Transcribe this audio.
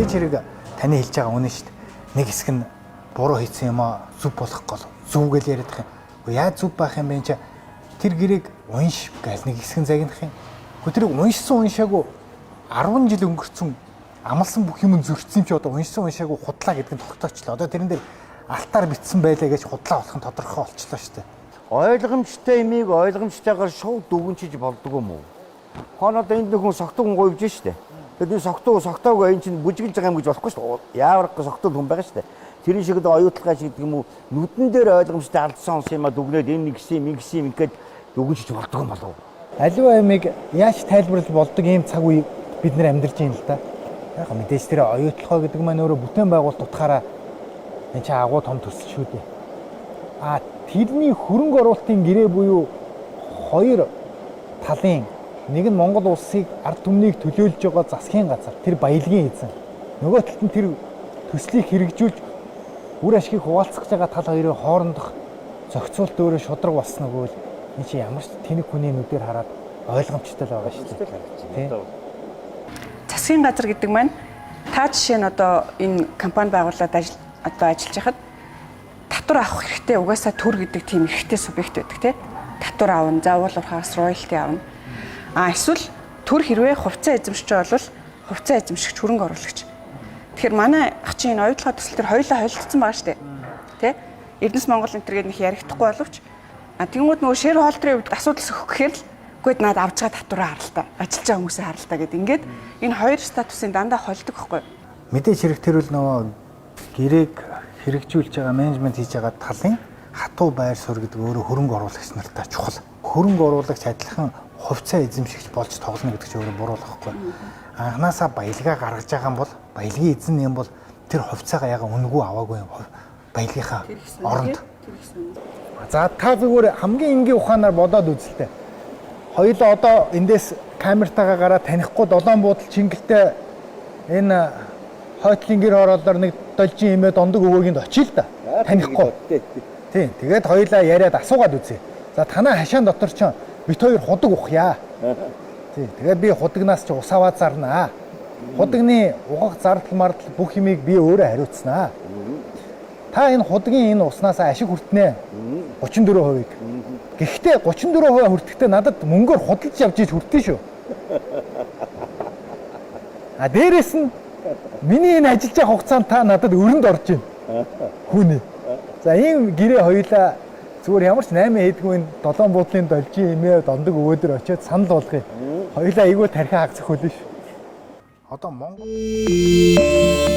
Мэдээж хэрэг таны хэлж байгаа үнэн шүү дээ. Нэг хэсэг нь буруу хийсэн юм аа зүв болох гол зүв гэж яриад байгаа юм. Яаж зүв байх юм бэ чи тэр гэрээг унш гэж нэг хэсэг нь загнах юм. Тэр уншсан уншаагүй 10 жил өнгөрцөн амлсан бүх юм зөрчсөн чи одоо уншсан уншаагүй худлаа гэдэг нь тогтоочлоо. Одоо тэрэн дээр алтаар битсэн байлаа гэж худлаа болох нь тодорхой болчихлоо шүү дээ. Ойлгомжтой имийг ойлгомжтойгоор шууд дүгнчиж болдгоо юм уу? Хооноо энд нөхөн согтуу хүн говьж штэ. Тэгээд согтоог энэ чинь бүжиглж байгаа юм гэж болохгүй шүү дээ. Яаврах согтуу хүн байгаа шүү дээ. Тэрэн шиг одоо оюутлагаа шиг гэдэг юм уу? Нүдэн дээр ойлгомжтой алдсан онс юм а дүгнээд энэ нэг гисэн ингээд дүгнжиж болдгоо юм болов. Аливаа ямиг яаж тайлбарлаж болдог ийм цаг үе бид нэр амьдарч байна л да. Яг мэдээж тэр оюутлагаа гэдэг маань өөрөө бүтээн байгуулалт утгаараа энэ чинь агуу том төсөл шүү дээ. Тэрний хөрөнгө оруулалтын гэрээ буюу хоёр талын нэг нь Монгол улсыг ард түмнийг төлөөлж байгаа засгийн газар тэр баялагын эзэн. Нөгөө талд нь тэр төслийг хэрэгжүүлж үр ашгийг хуваалцах байгаа тал хоёрын хоорондох зохицуулт өөрөө шудраг болсон нөгөө л энэ чи ямар ч тэнэг хүний нүдээр хараад ойлгомжтой л байгаа шүү дээ. Засгийн газар гэдэг маань та жишээ нь одоо энэ компани байгууллагад ажиллаж байхад татвар авах хэрэгтэй угаасаа төр гэдэг тийм эрхтэй субъект байдаг тийм. Татвар авна, заавал урхаас роялти авна. Эсвэл төр хэрвээ хувьцаа эзэмшиж бол хувьцаа эзэмшигч хөрөнгө оруулагч. Тэгэхээр манай ах чинь энэ оюутлага төсөл төр хоёулаа холилдсон байгаа шүү дээ. Тэ? Эрдэнэс Монгол энэ төргээд нэг ярихдаггүй боловч тэгмүүд нөгөө шэр холтрын үед асуудал сөхөх гэхээр л үгүй наад авч байгаа татвараа харалтаа, ажиллаж байгаа хүмүүсээ харалтаа гэдэг. Ингээд энэ хоёр статусын дандаа холдог байхгүй. Мэдээж хэрэг тэр үл нөгөө гэрээг хэрэгжүүлж байгаа менежмент хийж байгаа талын хатуу байр суурь гэдэг өөрөө хөрөнгө оруулагч нартай чухал. Хөрөнгө оруулагч адилхан хувьцаа эзэмшигч болж тоглоно гэдэг чинь өөрөө буруу л байхгүй. Анханасаа баялгаа гаргаж байгаа юм бол баялагын эзэн юм бол тэр хувьцаагаа яга үнэгүй аваагүй юм. Баялагынхаа оронд. За та зүгээр хамгийн энгийн ухаанаар бодоод үзэлтэй. Хоёулаа одоо эндээс камертайгаа гараад танихгүй долоон буудал чингэлтэй энэ хойтлын гэр хороолоор нэг должин имээ дондог өвөөгийн очил л да. Танихгүй. Тийм. Тэгээд хоёулаа яриад асуугаад үзье. За танаа хашаан дотор ч бит хоёр худаг ухъя. Тийм. Тэгээд би худагнаас ч ус аваад зарнаа. Худагны угах зардал мардал бүх юмыг би өөрөө хариуцнаа. Та энэ худгийн энэ уснаас ашиг хүртнэ. 34%-ийг. Гэхдээ 34% хүртэхдээ надад мөнгөөр худалдаж авч иж хүртэн шүү. Дээрээс нь миний энэ ажиллаж байгаа хугацаанд та надад өрөнд орж байна. Хүүний. За ийм гэрээ хоёулаа зүгээр ямар ч 8 хийдгүй энэ 7 буудлын должин имээ дондог өвөөдөр очиод санал болгоё. Хоёулаа айгүй тархи хагцах хөлөө шүү. Одоо Монгол